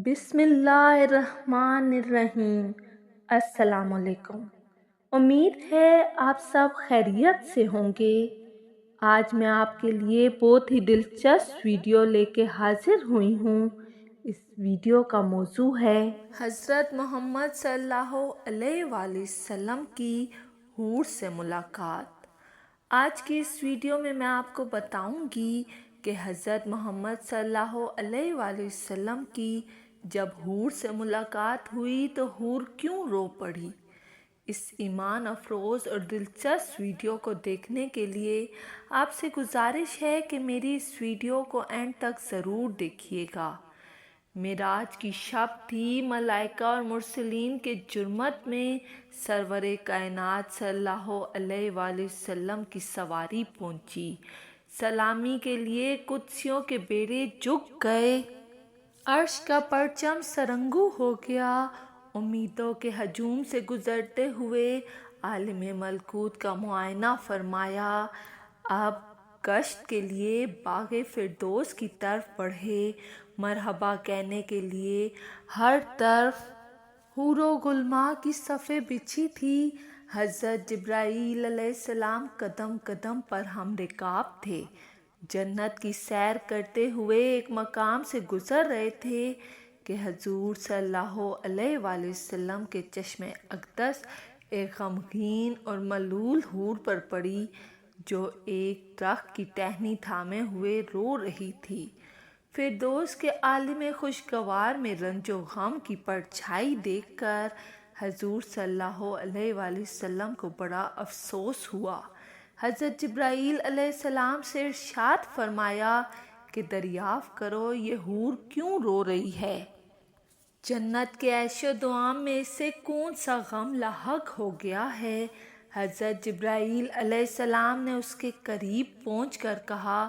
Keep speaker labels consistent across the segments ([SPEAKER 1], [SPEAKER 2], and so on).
[SPEAKER 1] بسم اللہ الرحمن الرحیم۔ السلام علیکم۔ امید ہے آپ سب خیریت سے ہوں گے۔ آج میں آپ کے لیے بہت ہی دلچسپ ویڈیو لے کے حاضر ہوئی ہوں۔ اس ویڈیو کا موضوع ہے حضرت محمد صلی اللہ علیہ وآلہ وسلم کی حور سے ملاقات۔ آج کی اس ویڈیو میں آپ کو بتاؤں گی کہ حضرت محمد صلی اللہ علیہ وآلہ وسلم کی جب حور سے ملاقات ہوئی تو حور کیوں رو پڑی۔ اس ایمان افروز اور دلچسپ ویڈیو کو دیکھنے کے لیے آپ سے گزارش ہے کہ میری اس ویڈیو کو اینڈ تک ضرور دیکھیے گا۔ معراج کی شب تھی، ملائکہ اور مرسلین کے جرمت میں سرور کائنات صلی اللہ علیہ وآلہ وسلم کی سواری پہنچی۔ سلامی کے لیے قدسیوں کے بیڑے جھک گئے، عرش کا پرچم سرنگوں ہو گیا۔ امیدوں کے ہجوم سے گزرتے ہوئے عالم ملکوت کا معائنہ فرمایا۔ اب گشت کے لیے باغ فردوس کی طرف بڑھے۔ مرحبا کہنے کے لیے ہر طرف حور و غلماں کی صفیں بچھی تھی۔ حضرت جبرائیل علیہ السلام قدم قدم پر ہم رکاب تھے، جنت کی سیر کرتے ہوئے ایک مقام سے گزر رہے تھے کہ حضور صلی اللہ علیہ وآلہ وسلم کے چشم اقدس ایک غمگین اور ملول حور پر پڑی جو ایک درخت کی ٹہنی تھامے ہوئے رو رہی تھی۔ فردوس کے عالم خوشگوار میں رنج و غم کی پرچھائی دیکھ کر حضور صلی اللہ علیہ وآلہ وسلم کو بڑا افسوس ہوا۔ حضرت جبرائیل علیہ السلام سے ارشاد فرمایا کہ دریافت کرو یہ حور کیوں رو رہی ہے۔ جنت کے عیش و دوام میں اسے کون سا غم لاحق ہو گیا ہے۔ حضرت جبرائیل علیہ السلام نے اس کے قریب پہنچ کر کہا،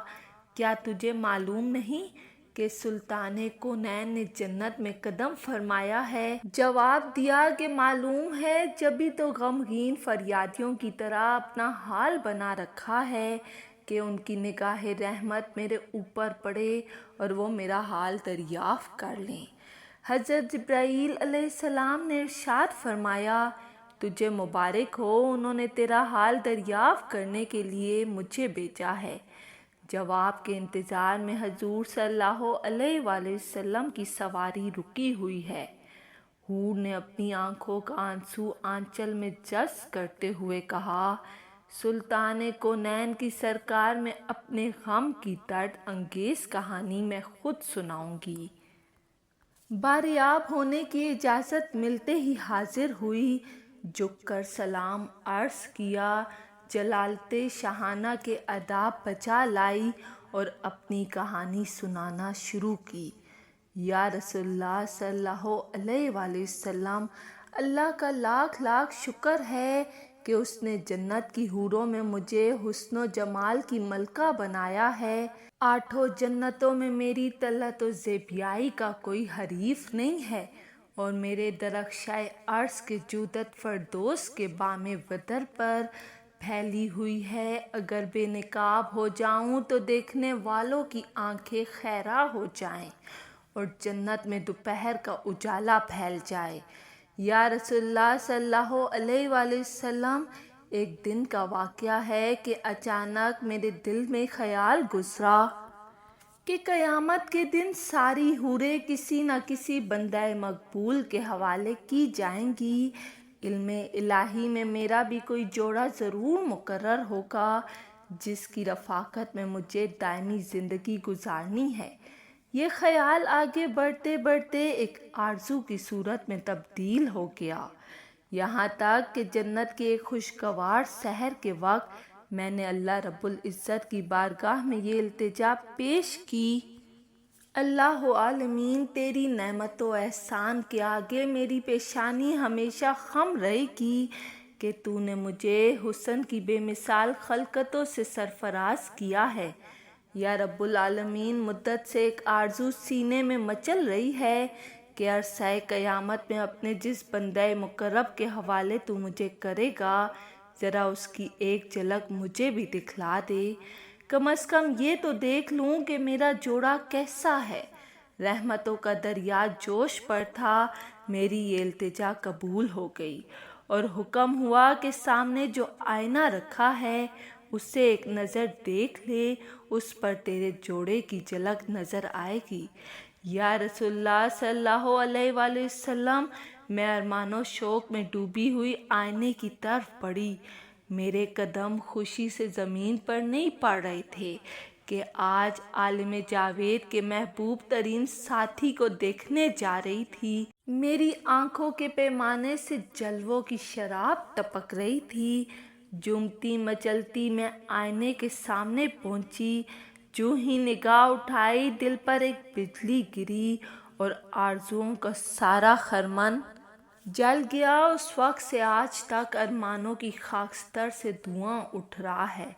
[SPEAKER 1] کیا تجھے معلوم نہیں کہ سلطان کونین نے جنت میں قدم فرمایا ہے؟ جواب دیا کہ معلوم ہے، جبھی تو غمگین فریادیوں کی طرح اپنا حال بنا رکھا ہے کہ ان کی نگاہ رحمت میرے اوپر پڑے اور وہ میرا حال دریافت کر لیں۔ حضرت جبرائیل علیہ السلام نے ارشاد فرمایا، تجھے مبارک ہو، انہوں نے تیرا حال دریافت کرنے کے لیے مجھے بھیجا ہے۔ جواب کے انتظار میں حضور صلی اللہ علیہ وآلہ وسلم کی سواری رکی ہوئی ہے۔ حور نے اپنی آنکھوں کا آنسو آنچل میں جذب کرتے ہوئے کہا، سلطان کونین کی سرکار میں اپنے غم کی درد انگیز کہانی میں خود سناؤں گی۔ باریاب ہونے کی اجازت ملتے ہی حاضر ہوئی، جھک کر سلام عرض کیا، جلالت شاہانہ کے آداب بجا لائی اور اپنی کہانی سنانا شروع کی۔ یا رسول اللہ صلی اللہ علیہ وآلہ وسلم، اللہ کا لاکھ لاکھ شکر ہے کہ اس نے جنت کی حوروں میں مجھے حسن و جمال کی ملکہ بنایا ہے۔ آٹھوں جنتوں میں میری طلعت و زیبائی کا کوئی حریف نہیں ہے اور میرے درخشۂ عرش کے جودت فردوس کے بام وتر پر پھیلی ہوئی ہے۔ اگر بے نقاب ہو جاؤں تو دیکھنے والوں کی آنکھیں خیرہ ہو جائیں اور جنت میں دوپہر کا اجالا پھیل جائے۔ یا رسول اللہ صلی اللہ علیہ وآلہ وسلم، ایک دن کا واقعہ ہے کہ اچانک میرے دل میں خیال گزرا کہ قیامت کے دن ساری حوریں کسی نہ کسی بندہ مقبول کے حوالے کی جائیں گی۔ علم الہی میں میرا بھی کوئی جوڑا ضرور مقرر ہوگا جس کی رفاقت میں مجھے دائمی زندگی گزارنی ہے۔ یہ خیال آگے بڑھتے بڑھتے ایک آرزو کی صورت میں تبدیل ہو گیا، یہاں تک کہ جنت کے ایک خوشگوار سحر کے وقت میں نے اللہ رب العزت کی بارگاہ میں یہ التجا پیش کی، اللہ العالمین، تیری نعمت و احسان کے آگے میری پیشانی ہمیشہ خم رہے گی کہ تو نے مجھے حسن کی بے مثال خلقتوں سے سرفراز کیا ہے۔ یا رب العالمین، مدت سے ایک آرزو سینے میں مچل رہی ہے کہ عرصہ قیامت میں اپنے جس بندہ مقرب کے حوالے تو مجھے کرے گا، ذرا اس کی ایک جھلک مجھے بھی دکھلا دے، کم از کم یہ تو دیکھ لوں کہ میرا جوڑا کیسا ہے۔ رحمتوں کا دریا جوش پر تھا۔ میری یہ التجا قبول ہو گئی اور حکم ہوا کہ سامنے جو آئینہ رکھا ہے اسے ایک نظر دیکھ لے، اس پر تیرے جوڑے کی جھلک نظر آئے گی۔ یا رسول اللہ صلی اللہ علیہ وآلہ وسلم، میں ارمان و شوق میں ڈوبی ہوئی آئینے کی طرف بڑھی۔ میرے قدم خوشی سے زمین پر نہیں پڑ رہے تھے کہ آج عالم جاوید کے محبوب ترین ساتھی کو دیکھنے جا رہی تھی۔ میری آنکھوں کے پیمانے سے جلووں کی شراب ٹپک رہی تھی۔ جھومتی مچلتی میں آئینے کے سامنے پہنچی۔ جو ہی نگاہ اٹھائی دل پر ایک بجلی گری اور آرزوؤں کا سارا خرمن جل گیا۔ اس وقت سے آج تک ارمانوں کی خاکستر سے دھواں اٹھ رہا ہے۔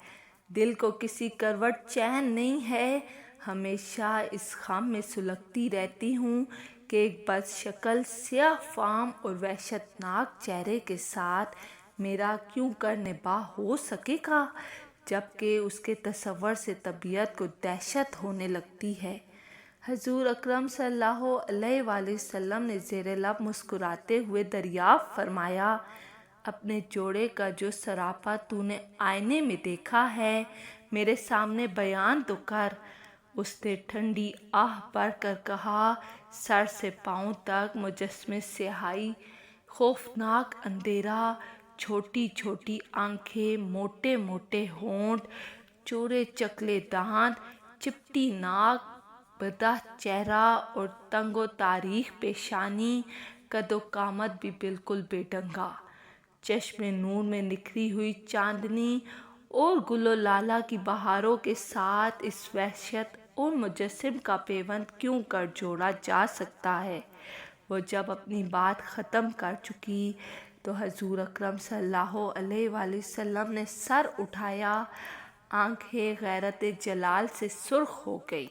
[SPEAKER 1] دل کو کسی کروٹ چین نہیں ہے۔ ہمیشہ اس غم میں سلگتی رہتی ہوں کہ ایک بد شکل سیاہ فام اور وحشتناک چہرے کے ساتھ میرا کیوں کر نباہ ہو سکے گا، جبکہ اس کے تصور سے طبیعت کو دہشت ہونے لگتی ہے۔ حضور اکرم صلی اللہ علیہ وآلہ وسلم نے زیر لب مسکراتے ہوئے دریافت فرمایا، اپنے جوڑے کا جو سراپا تو نے آئینے میں دیکھا ہے میرے سامنے بیان تو کر۔ اس نے ٹھنڈی آہ بھر کر کہا، سر سے پاؤں تک مجسمے سیاہی، خوفناک اندھیرا، چھوٹی چھوٹی آنکھیں، موٹے موٹے ہونٹ، چورے چکلے دانت، چپٹی ناک، بدہ چہرہ اور تنگ و تاریخ پیشانی، قد و قامت بھی بالکل بے ڈنگا، چشم نور میں نکھری ہوئی چاندنی اور گل و لالہ کی بہاروں کے ساتھ اس وحشت اور مجسم کا پیوند کیوں کر جوڑا جا سکتا ہے۔ وہ جب اپنی بات ختم کر چکی تو حضور اکرم صلی اللہ علیہ وآلہ وسلم نے سر اٹھایا، آنکھیں غیرت جلال سے سرخ ہو گئی۔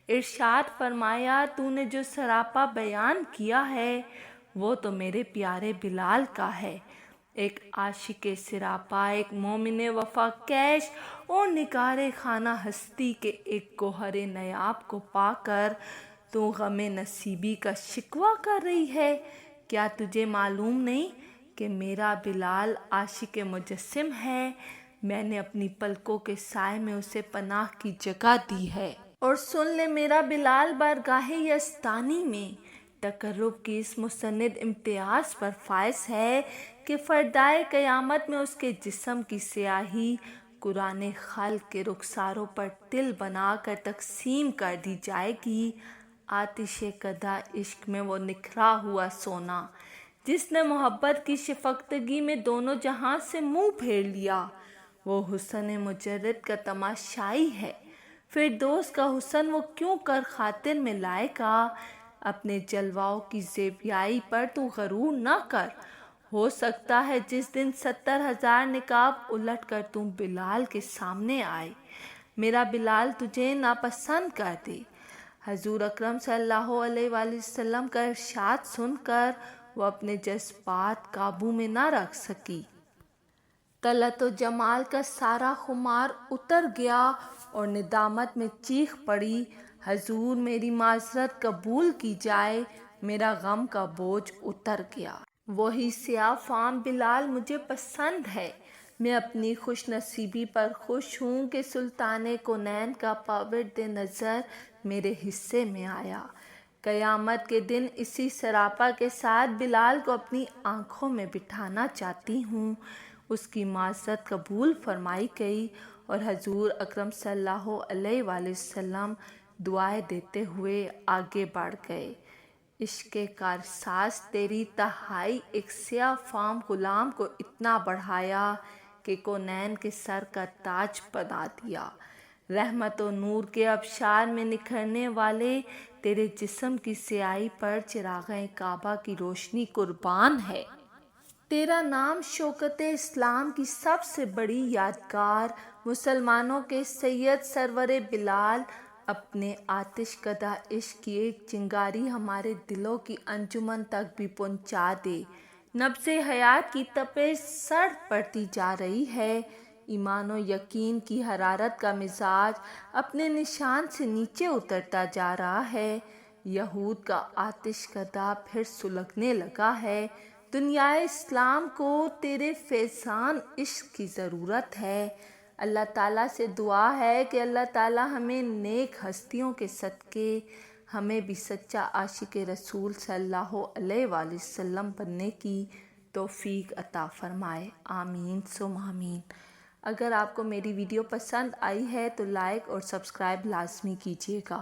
[SPEAKER 1] ارشاد فرمایا، تو نے جو سراپا بیان کیا ہے وہ تو میرے پیارے بلال کا ہے۔ ایک عاشق سراپا، ایک مومن وفا کیش اور نگار خانہ ہستی کے ایک گوہر نیاب کو پا کر تو غم نصیبی کا شکوہ کر رہی ہے۔ کیا تجھے معلوم نہیں کہ میرا بلال عاشق مجسم ہے؟ میں نے اپنی پلکوں کے سائے میں اسے پناہ کی جگہ دی ہے۔ اور سن لے، میرا بلال بارگاہ یزدانی میں تقرب کی اس مسند امتیاز پر فائز ہے کہ فردائے قیامت میں اس کے جسم کی سیاہی قرآن خلق کے رخساروں پر تل بنا کر تقسیم کر دی جائے گی۔ آتش کدہ عشق میں وہ نکھرا ہوا سونا جس نے محبت کی شفقتگی میں دونوں جہاں سے منہ پھیر لیا، وہ حسن مجرد کا تماشائی ہے۔ فردوس کا حسن وہ کیوں کر خاطر میں لائے گا؟ اپنے جلواؤں کی زیبائی پر تو غرور نہ کر۔ ہو سکتا ہے جس دن 70,000 نقاب الٹ کر تم بلال کے سامنے آئے، میرا بلال تجھے ناپسند کر دے۔ حضور اکرم صلی اللہ علیہ وآلہ وسلم کا ارشاد سن کر وہ اپنے جذبات قابو میں نہ رکھ سکی۔ طلعت و جمال کا سارا خمار اتر گیا اور ندامت میں چیخ پڑی، حضور میری معذرت قبول کی جائے، میرا غم کا بوجھ اتر گیا۔ وہی سیاہ فام بلال مجھے پسند ہے۔ میں اپنی خوش نصیبی پر خوش ہوں کہ سلطان کونین کا پاورد نظر میرے حصے میں آیا۔ قیامت کے دن اسی سراپا کے ساتھ بلال کو اپنی آنکھوں میں بٹھانا چاہتی ہوں۔ اس کی معذرت قبول فرمائی گئی اور حضور اکرم صلی اللہ علیہ وآلہ وسلم دعائیں دیتے ہوئے آگے بڑھ گئے۔ عشق کارساز تیری تہائی ایک سیاہ فام غلام کو اتنا بڑھایا کہ کونین کے سر کا تاج بنا دیا۔ رحمت و نور کے ابشار میں نکھرنے والے تیرے جسم کی سیاہی پر چراغاں کعبہ کی روشنی قربان ہے۔ تیرا نام شوکت اسلام کی سب سے بڑی یادگار، مسلمانوں کے سید سرور بلال، اپنے آتش کدہ عشق کی ایک چنگاری ہمارے دلوں کی انجمن تک بھی پہنچا دے۔ نبض حیات کی تپش سرد پڑتی جا رہی ہے۔ ایمان و یقین کی حرارت کا مزاج اپنے نشان سے نیچے اترتا جا رہا ہے۔ یہود کا آتش کدہ پھر سلگنے لگا ہے۔ دنیا اسلام کو تیرے فیضان عشق کی ضرورت ہے۔ اللہ تعالیٰ سے دعا ہے کہ اللہ تعالیٰ ہمیں نیک ہستیوں کے صدقے ہمیں بھی سچا عاشق رسول صلی اللہ علیہ وآلہ وسلم بننے کی توفیق عطا فرمائے، آمین ثم آمین۔ اگر آپ کو میری ویڈیو پسند آئی ہے تو لائک اور سبسکرائب لازمی کیجیے گا۔